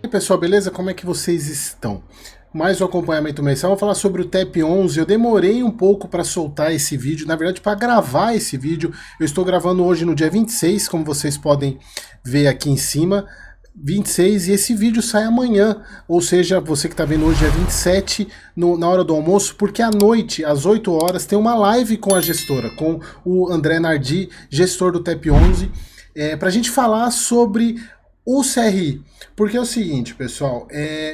E aí, pessoal, beleza? Como é que vocês estão? Mais um acompanhamento mensal. Vamos falar sobre o TEP 11. Eu demorei um pouco para soltar esse vídeo, na verdade para gravar esse vídeo. Eu estou gravando hoje no dia 26, como vocês podem ver aqui em cima. 26, e esse vídeo sai amanhã, ou seja, você que está vendo hoje é 27 na hora do almoço, porque à noite, às 8 horas, tem uma live com a gestora, com o André Nardi, gestor do TEP 11, para a gente falar sobre o CRI. Porque é o seguinte, pessoal,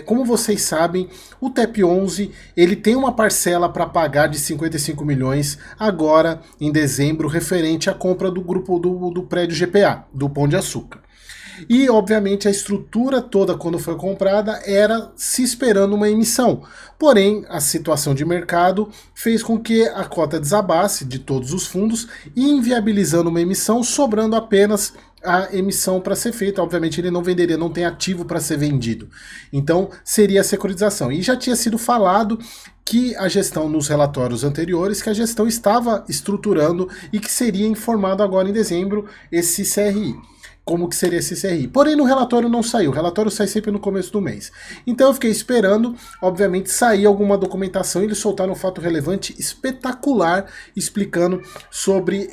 como vocês sabem, o TEP 11 ele tem uma parcela para pagar de 55 milhões agora em dezembro, referente à compra do grupo do prédio GPA, do Pão de Açúcar. E, obviamente, a estrutura toda, quando foi comprada, era se esperando uma emissão. Porém, a situação de mercado fez com que a cota desabasse de todos os fundos, inviabilizando uma emissão, sobrando apenas a emissão para ser feita. Obviamente, ele não venderia, não tem ativo para ser vendido. Então, seria a securitização. E já tinha sido falado que a gestão, nos relatórios anteriores, que a gestão estava estruturando e que seria informado agora em dezembro esse CRI. Como que seria esse CRI. Porém, no relatório não saiu. O relatório sai sempre no começo do mês. Então eu fiquei esperando, obviamente, sair alguma documentação e eles soltaram um fato relevante espetacular explicando sobre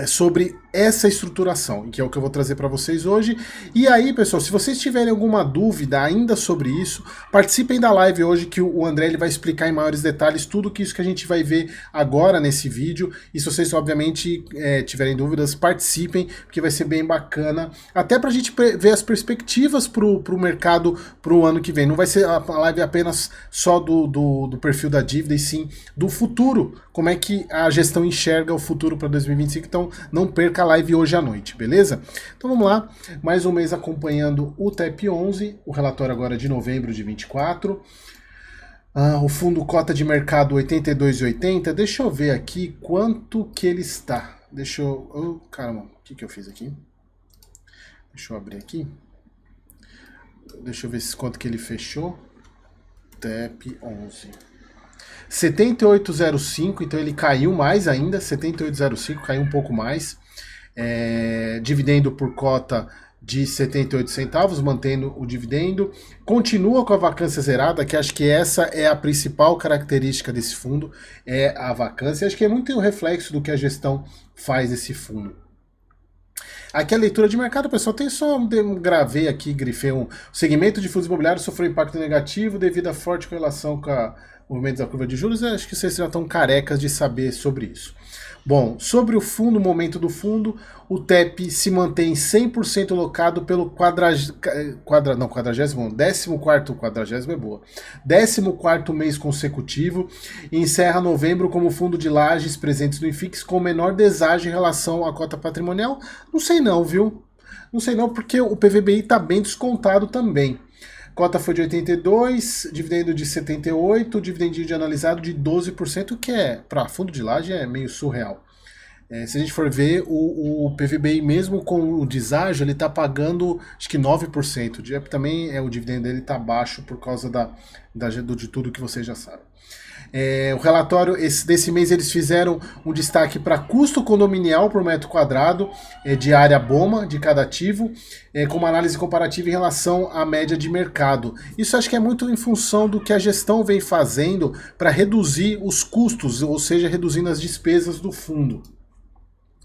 sobre essa estruturação, que é o que eu vou trazer para vocês hoje. E aí, pessoal, se vocês tiverem alguma dúvida ainda sobre isso, participem da live hoje, que o André ele vai explicar em maiores detalhes tudo isso que a gente vai ver agora nesse vídeo. E se vocês, obviamente, tiverem dúvidas, participem, porque vai ser bem bacana, até para a gente ver as perspectivas para o mercado para o ano que vem. Não vai ser a live apenas só do perfil da dívida, e sim do futuro, como é que a gestão enxerga o futuro para 2025. Então, não perca a live hoje à noite, beleza? Então vamos lá, mais um mês acompanhando o TEP 11, o relatório agora de novembro de 24. O fundo cota de mercado 82,80, deixa eu ver aqui quanto que ele está. Deixa eu... caramba, o que eu fiz aqui? Deixa eu abrir aqui. Deixa eu ver quanto que ele fechou. TEP 11. 78,05, então ele caiu mais ainda, 78,05, caiu um pouco mais. Dividendo por cota de 78 centavos, mantendo o dividendo. Continua com a vacância zerada, que acho que essa é a principal característica desse fundo, é a vacância. Acho que é muito o reflexo do que a gestão faz desse fundo. Aqui a leitura de mercado, pessoal, tem só gravei aqui, grifei o segmento de fundos imobiliários sofreu impacto negativo devido à forte correlação com o movimento da curva de juros. Acho que vocês já estão carecas de saber sobre isso. Bom, sobre o fundo, o momento do fundo, o TEP se mantém 100% locado pelo 14º mês consecutivo, e encerra novembro como fundo de lajes presentes no IFIX com menor deságio em relação à cota patrimonial. Não sei não, viu? Não sei não, porque o PVBI está bem descontado também. Cota foi de 82, dividendo de 78, dividend yield analisado de 12%, que para fundo de laje é meio surreal. Se a gente for ver, o PVBI mesmo com o deságio, ele está pagando acho que 9%. Também o dividendo dele está baixo por causa de tudo que vocês já sabem. O relatório desse mês eles fizeram um destaque para custo condominial por metro quadrado de área BOMA de cada ativo, com uma análise comparativa em relação à média de mercado. Isso acho que é muito em função do que a gestão vem fazendo para reduzir os custos, ou seja, reduzindo as despesas do fundo.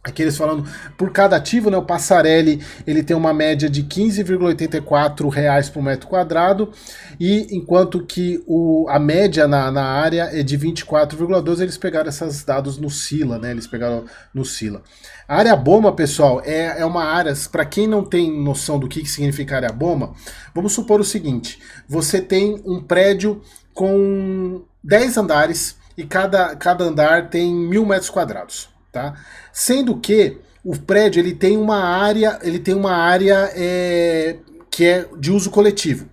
Aqui eles falando por cada ativo, né, o Passarelli ele tem uma média de R$ 15,84 por metro quadrado, e enquanto que a média na área é de 24,12, eles pegaram esses dados no Sila, né, eles pegaram no Sila. A área BOMA, pessoal, é uma área, para quem não tem noção do que significa área BOMA, vamos supor o seguinte, você tem um prédio com 10 andares e cada andar tem 1.000 metros quadrados. Tá? Sendo que o prédio ele tem uma área que é de uso coletivo.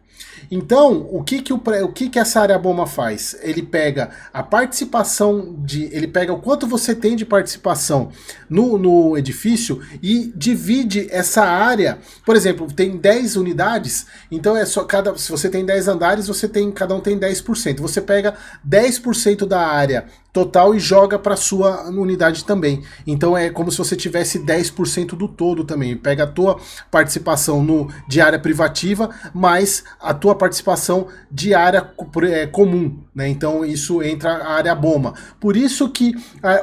Então, o que essa área BOMA faz? Ele pega a participação ele pega o quanto você tem de participação no edifício e divide essa área. Por exemplo, tem 10 unidades, então se você tem 10 andares, cada um tem 10%. Você pega 10% da área total e joga para sua unidade também. Então é como se você tivesse 10% do todo também. Pega a tua participação de área privativa mais a tua participação de área comum, né? Então isso entra a área BOMA. Por isso que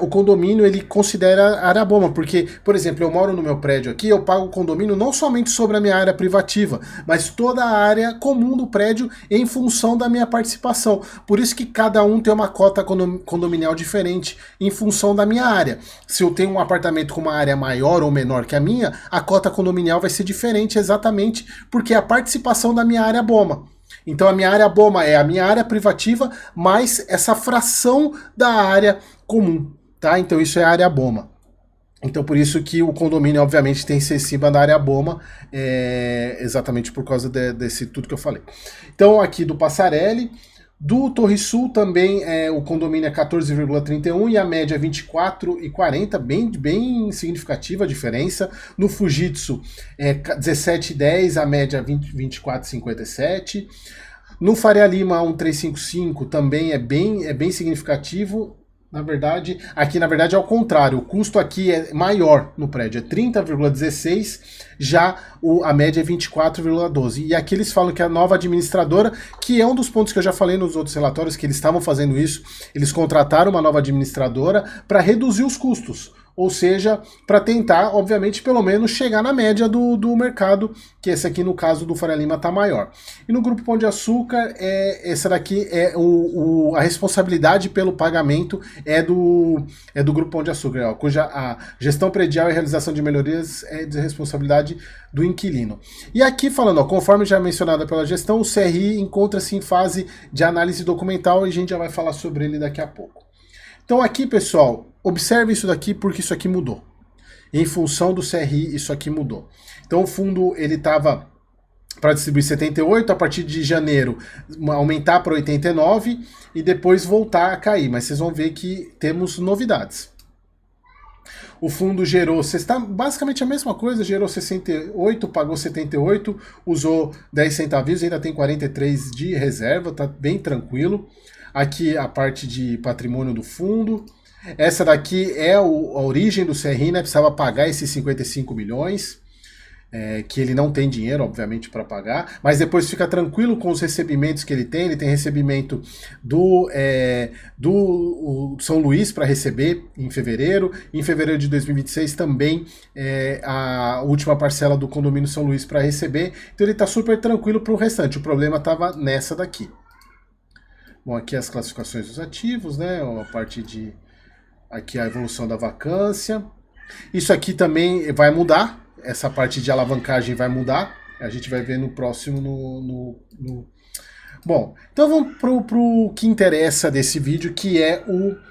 o condomínio ele considera a área BOMA, porque, por exemplo, eu moro no meu prédio aqui, eu pago o condomínio não somente sobre a minha área privativa, mas toda a área comum do prédio em função da minha participação. Por isso que cada um tem uma cota condominial diferente em função da minha área. Se eu tenho um apartamento com uma área maior ou menor que a minha, a cota condominial vai ser diferente exatamente porque é a participação da minha área BOMA. Então a minha área BOMA é a minha área privativa mais essa fração da área comum, tá? Então isso é a área BOMA. Então por isso que o condomínio obviamente tem que ser acima da área BOMA, exatamente por causa desse tudo que eu falei. Então aqui do Passarelli, do Torre Sul também o condomínio é 14,31 e a média é 24,40, bem significativa a diferença. No Fujitsu é 17,10, a média 24,57. No Faria Lima 1355 também é bem significativo. Na verdade é ao contrário, o custo aqui é maior no prédio, é 30,16, já a média é 24,12. E aqui eles falam que a nova administradora, que é um dos pontos que eu já falei nos outros relatórios, que eles estavam fazendo isso, eles contrataram uma nova administradora para reduzir os custos. Ou seja, para tentar, obviamente, pelo menos chegar na média do mercado, que esse aqui no caso do Faria Lima está maior. E no Grupo Pão de Açúcar, essa daqui é a responsabilidade pelo pagamento é do Grupo Pão de Açúcar, cuja a gestão predial e realização de melhorias é de responsabilidade do inquilino. E aqui falando, conforme já mencionado pela gestão, o CRI encontra-se em fase de análise documental e a gente já vai falar sobre ele daqui a pouco. Então aqui, pessoal, observe isso daqui porque isso aqui mudou. Em função do CRI, isso aqui mudou. Então o fundo ele estava para distribuir 78, a partir de janeiro aumentar para 89 e depois voltar a cair. Mas vocês vão ver que temos novidades. O fundo gerou, basicamente a mesma coisa, gerou 68, pagou 78, usou 10 centavos, ainda tem 43 de reserva, tá bem tranquilo. Aqui a parte de patrimônio do fundo. Essa daqui é a origem do CRI, né? Precisava pagar esses 55 milhões, que ele não tem dinheiro, obviamente, para pagar, mas depois fica tranquilo com os recebimentos que ele tem recebimento do São Luís para receber em fevereiro de 2026 também a última parcela do condomínio São Luís para receber, então ele está super tranquilo para o restante, o problema estava nessa daqui. Bom, aqui as classificações dos ativos, né? A parte de... Aqui a evolução da vacância. Isso aqui também vai mudar. Essa parte de alavancagem vai mudar. A gente vai ver no próximo... Bom, então vamos pro que interessa desse vídeo, que é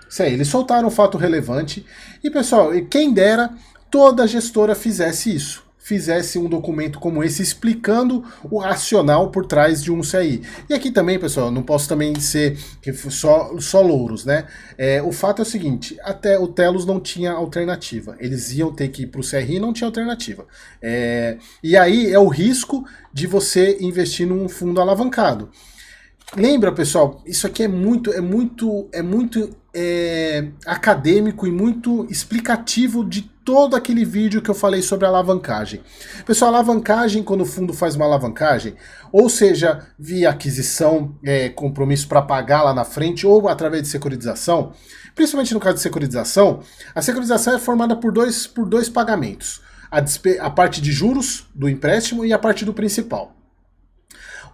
isso aí. Eles soltaram um fato relevante. E, pessoal, quem dera toda gestora fizesse isso. Fizesse um documento como esse explicando o racional por trás de um CRI. E aqui também, pessoal, não posso também ser só louros, né? O fato é o seguinte, até o Telos não tinha alternativa. Eles iam ter que ir para o CRI e não tinha alternativa. E aí é o risco de você investir num fundo alavancado. Lembra, pessoal, isso aqui é muito acadêmico e muito explicativo de todo aquele vídeo que eu falei sobre alavancagem. Pessoal, alavancagem, quando o fundo faz uma alavancagem, ou seja, via aquisição, compromisso para pagar lá na frente, ou através de securitização, principalmente no caso de securitização, a securitização é formada por dois pagamentos, a parte de juros do empréstimo e a parte do principal.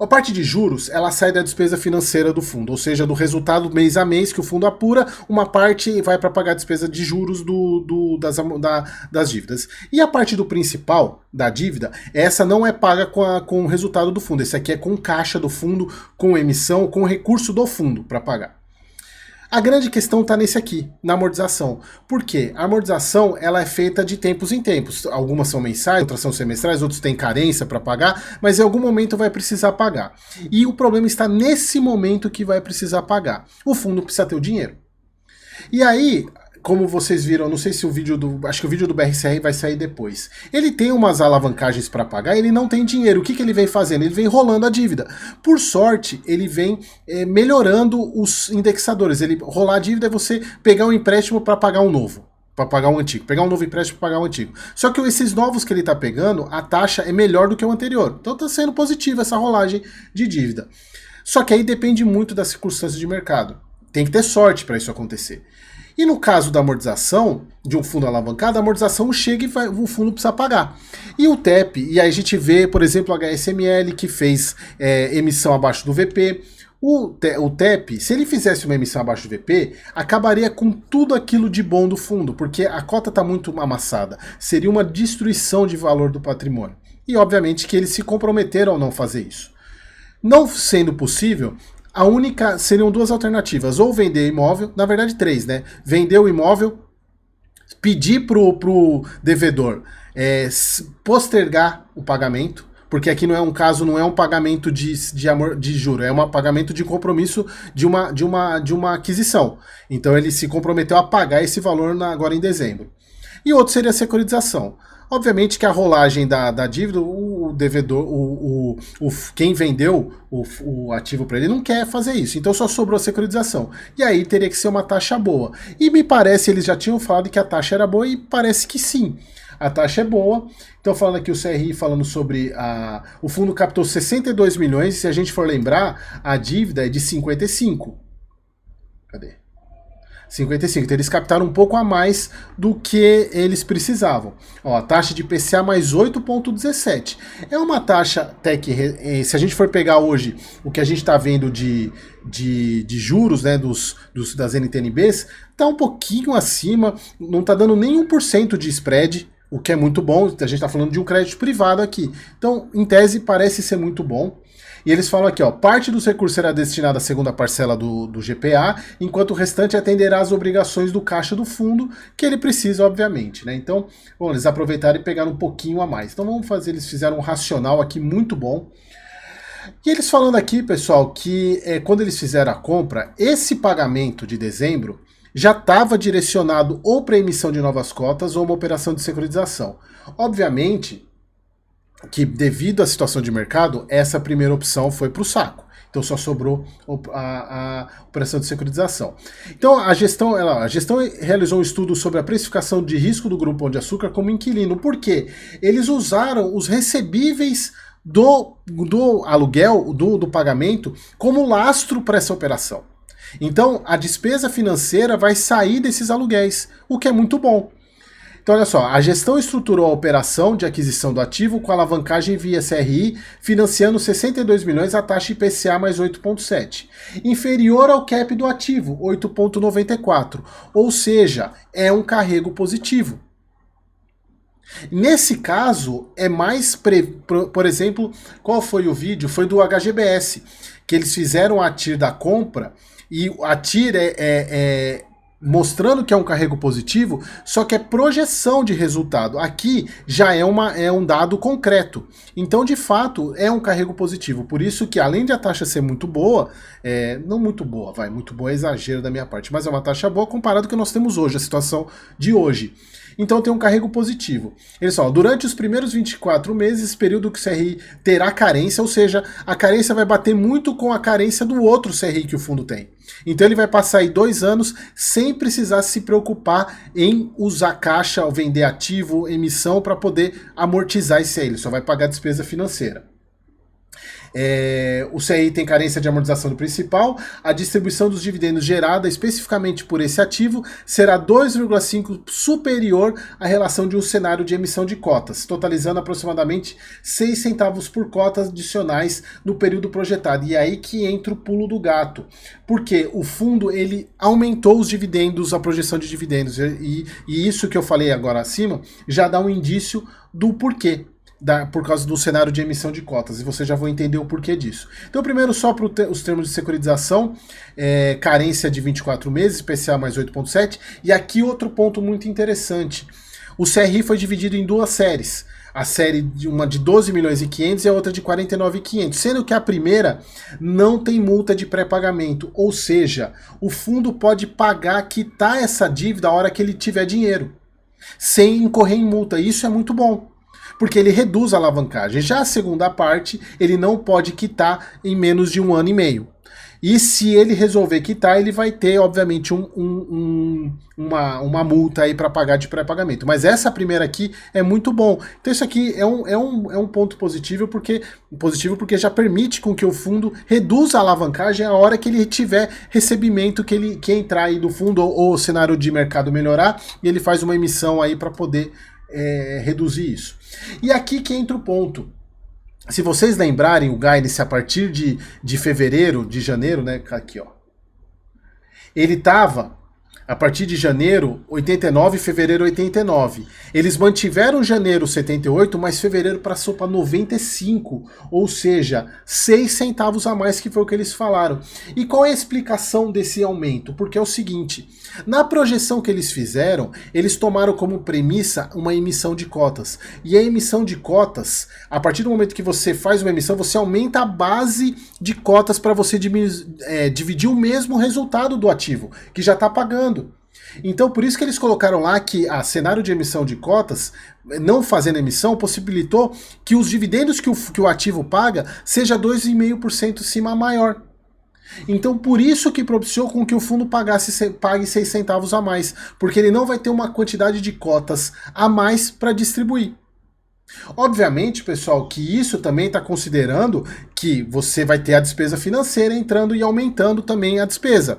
A parte de juros, ela sai da despesa financeira do fundo, ou seja, do resultado mês a mês que o fundo apura, uma parte vai para pagar a despesa de juros das dívidas. E a parte do principal da dívida, essa não é paga com o resultado do fundo, esse aqui é com caixa do fundo, com emissão, com recurso do fundo para pagar. A grande questão está nesse aqui, na amortização. Por quê? A amortização ela é feita de tempos em tempos. Algumas são mensais, outras são semestrais, outros têm carência para pagar, mas em algum momento vai precisar pagar. E o problema está nesse momento que vai precisar pagar. O fundo precisa ter o dinheiro. E aí, como vocês viram, não sei se o vídeo acho que o vídeo do BRCR vai sair depois. Ele tem umas alavancagens para pagar, ele não tem dinheiro. O que ele vem fazendo? Ele vem rolando a dívida. Por sorte, ele vem melhorando os indexadores. Ele rolar a dívida é você pegar um empréstimo para pagar um novo. Para pagar um antigo, pegar um novo empréstimo para pagar um antigo. Só que esses novos que ele está pegando, a taxa é melhor do que o anterior. Então está sendo positiva essa rolagem de dívida. Só que aí depende muito das circunstâncias de mercado. Tem que ter sorte para isso acontecer. E no caso da amortização, de um fundo alavancado, a amortização chega e o fundo precisa pagar. E o TEP, e aí a gente vê, por exemplo, o HSML, que fez emissão abaixo do VP. O TEP, se ele fizesse uma emissão abaixo do VP, acabaria com tudo aquilo de bom do fundo, porque a cota está muito amassada. Seria uma destruição de valor do patrimônio. E obviamente que eles se comprometeram a não fazer isso. Não sendo possível, seriam duas alternativas, ou vender imóvel, na verdade três, né? Vender o imóvel, pedir pro devedor postergar o pagamento, porque aqui não é um caso, não é um pagamento de juro, é um pagamento de compromisso de uma aquisição. Então ele se comprometeu a pagar esse valor agora em dezembro. E outro seria a securitização. Obviamente que a rolagem da dívida, o devedor, quem vendeu o ativo para ele não quer fazer isso, então só sobrou a securitização. E aí teria que ser uma taxa boa. E me parece, eles já tinham falado que a taxa era boa e parece que sim. A taxa é boa. Então falando aqui o CRI falando sobre o fundo captou 62 milhões, e se a gente for lembrar, a dívida é de 55. Cadê? 55, então eles captaram um pouco a mais do que eles precisavam. Ó, a taxa de IPCA mais 8,17. É uma taxa até que, se a gente for pegar hoje o que a gente está vendo de juros, né, das NTNBs, está um pouquinho acima, não está dando nem 1% de spread, o que é muito bom. A gente está falando de um crédito privado aqui. Então, em tese, parece ser muito bom. E eles falam aqui, ó, parte dos recursos será destinada à segunda parcela do GPA, enquanto o restante atenderá às obrigações do caixa do fundo, que ele precisa, obviamente, né? Então, bom, eles aproveitaram e pegaram um pouquinho a mais. Então vamos fazer, eles fizeram um racional aqui muito bom. E eles falando aqui, pessoal, que quando eles fizeram a compra, esse pagamento de dezembro já estava direcionado ou para emissão de novas cotas ou uma operação de securitização. Obviamente que devido à situação de mercado, essa primeira opção foi para o saco. Então só sobrou a operação de securitização. Então a gestão realizou um estudo sobre a precificação de risco do Grupo Pão de Açúcar como inquilino. Por quê? Eles usaram os recebíveis do aluguel, do pagamento, como lastro para essa operação. Então a despesa financeira vai sair desses aluguéis, o que é muito bom. Então, olha só, a gestão estruturou a operação de aquisição do ativo com alavancagem via CRI, financiando 62 milhões a taxa IPCA mais 8,7, inferior ao cap do ativo, 8,94, ou seja, é um carrego positivo. Nesse caso, é mais, por exemplo, qual foi o vídeo? Foi do HGBS, que eles fizeram a TIR da compra, e a TIR mostrando que é um carrego positivo, só que é projeção de resultado. Aqui já é um dado concreto. Então, de fato, é um carrego positivo. Por isso que, além de a taxa ser muito boa, não muito boa, muito boa é exagero da minha parte, mas é uma taxa boa comparado com o que nós temos hoje, a situação de hoje. Então tem um carrego positivo. Eles falam, durante os primeiros 24 meses, período que o CRI terá carência, ou seja, a carência vai bater muito com a carência do outro CRI que o fundo tem. Então ele vai passar aí 2 anos sem precisar se preocupar em usar caixa, ou vender ativo, emissão, para poder amortizar esse aí. Ele só vai pagar despesa financeira. O CRI tem carência de amortização do principal, a distribuição dos dividendos gerada especificamente por esse ativo será 2,5 superior à relação de um cenário de emissão de cotas, totalizando aproximadamente 6 centavos por cotas adicionais no período projetado. E é aí que entra o pulo do gato, porque o fundo ele aumentou os dividendos, a projeção de dividendos, e isso que eu falei agora acima já dá um indício do porquê. Por causa do cenário de emissão de cotas, e você já vai entender o porquê disso. Então, primeiro, só para os termos de securitização, carência de 24 meses, IPCA mais 8,7, e aqui outro ponto muito interessante. O CRI foi dividido em duas séries. A série de uma de 12 milhões e 500 e a outra de 49.500, sendo que a primeira não tem multa de pré-pagamento, ou seja, o fundo pode pagar, quitar essa dívida a hora que ele tiver dinheiro, sem incorrer em multa. Isso é muito bom, porque ele reduz a alavancagem. Já a segunda parte, ele não pode quitar em menos de 1 ano e meio. E se ele resolver quitar, ele vai ter, obviamente, uma multa aí para pagar de pré-pagamento. Mas essa primeira aqui é muito bom. Então isso aqui é um ponto positivo porque já permite com que o fundo reduza a alavancagem a hora que ele tiver recebimento, que entrar aí do fundo ou o cenário de mercado melhorar, e ele faz uma emissão aí para poder reduzir isso. E aqui que entra o ponto. Se vocês lembrarem, o Guidance a partir de fevereiro, de janeiro, né? Aqui, ó. Ele estava, a partir de janeiro, 89, fevereiro 89. Eles mantiveram janeiro 78, mas fevereiro passou para 95, ou seja, 6 centavos a mais, que foi o que eles falaram. E qual é a explicação desse aumento? Porque é o seguinte, na projeção que eles fizeram, eles tomaram como premissa uma emissão de cotas. E a emissão de cotas, a partir do momento que você faz uma emissão, você aumenta a base de cotas para você dividir o mesmo resultado do ativo, que já está pagando. Então, por isso que eles colocaram lá que a cenário de emissão de cotas, não fazendo emissão, possibilitou que os dividendos que o ativo paga seja 2,5% acima maior. Então, por isso que propiciou com que o fundo pague 6 centavos a mais, porque ele não vai ter uma quantidade de cotas a mais para distribuir. Obviamente, pessoal, que isso também está considerando que você vai ter a despesa financeira entrando e aumentando também a despesa.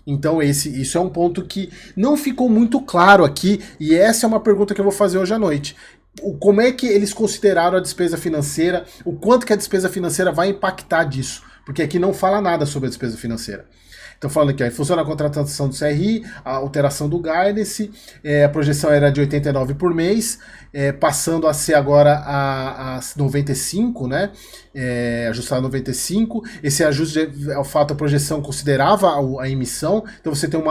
Então isso é um ponto que não ficou muito claro aqui, e essa é uma pergunta que eu vou fazer hoje à noite. Como é que eles consideraram a despesa financeira, o quanto que a despesa financeira vai impactar disso? Porque aqui não fala nada sobre a despesa financeira. Então falando aqui, ó, funciona a contratação do CRI, a alteração do guidance, a projeção era de 89 por mês, passando a ser agora a 95, né? Ajustado a 95. Esse ajuste, ao fato, a projeção considerava a emissão, então você tem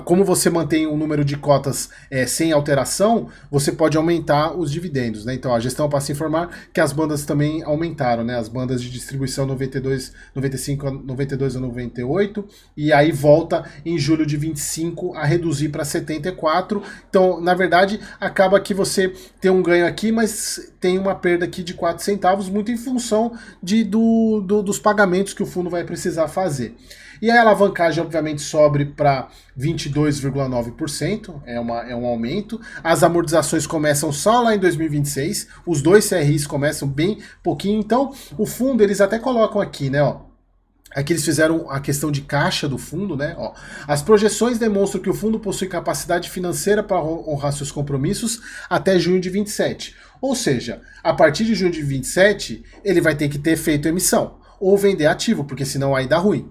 como você mantém um número de cotas sem alteração, você pode aumentar os dividendos, né? Então a gestão passa a informar que as bandas também aumentaram, né? As bandas de distribuição 95, 92 a 98, e aí volta em julho de 25 a reduzir para 74. Então, na verdade, acaba que você tem um ganho aqui, mas tem uma perda aqui de 4 centavos, muito em função dos pagamentos que o fundo vai precisar fazer. E a alavancagem, obviamente, sobe para 22,9%, é um aumento. As amortizações começam só lá em 2026, os dois CRIs começam bem pouquinho, então o fundo, eles até colocam aqui, né, ó. Aqui eles fizeram a questão de caixa do fundo, né? Ó, as projeções demonstram que o fundo possui capacidade financeira para honrar seus compromissos até junho de 27. Ou seja, a partir de junho de 27, ele vai ter que ter feito emissão ou vender ativo, porque senão aí dá ruim.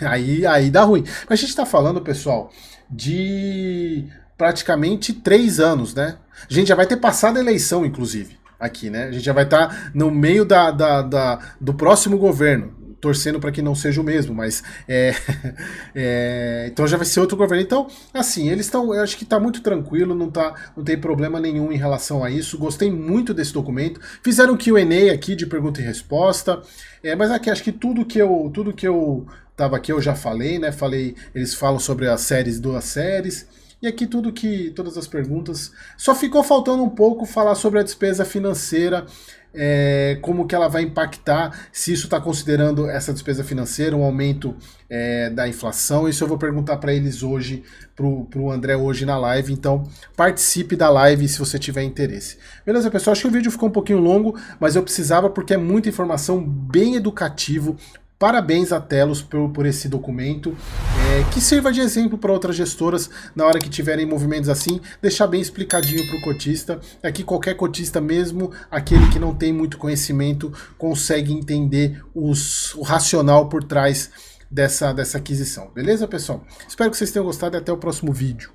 aí dá ruim. Mas a gente está falando, pessoal, de praticamente 3 anos, né? A gente já vai ter passado a eleição, inclusive, aqui, né? A gente já vai estar no meio do próximo governo. Torcendo para que não seja o mesmo, mas então já vai ser outro governo. Então, assim, eles estão, eu acho que está muito tranquilo, não tem problema nenhum em relação a isso. Gostei muito desse documento. Fizeram um Q&A aqui de pergunta e resposta, mas aqui acho que tudo que eu tava aqui eu já falei, né? Eles falam sobre as séries, 2 séries. E aqui todas as perguntas. Só ficou faltando um pouco falar sobre a despesa financeira, como que ela vai impactar, se isso está considerando essa despesa financeira, um aumento da inflação. Isso eu vou perguntar para eles hoje, pro André hoje na live, então participe da live se você tiver interesse. Beleza, pessoal? Acho que o vídeo ficou um pouquinho longo, mas eu precisava porque é muita informação, bem educativo. Parabéns a Telos por esse documento, que sirva de exemplo para outras gestoras na hora que tiverem movimentos assim, deixar bem explicadinho para o cotista. Aqui qualquer cotista, mesmo aquele que não tem muito conhecimento, consegue entender o racional por trás dessa aquisição. Beleza, pessoal? Espero que vocês tenham gostado e até o próximo vídeo.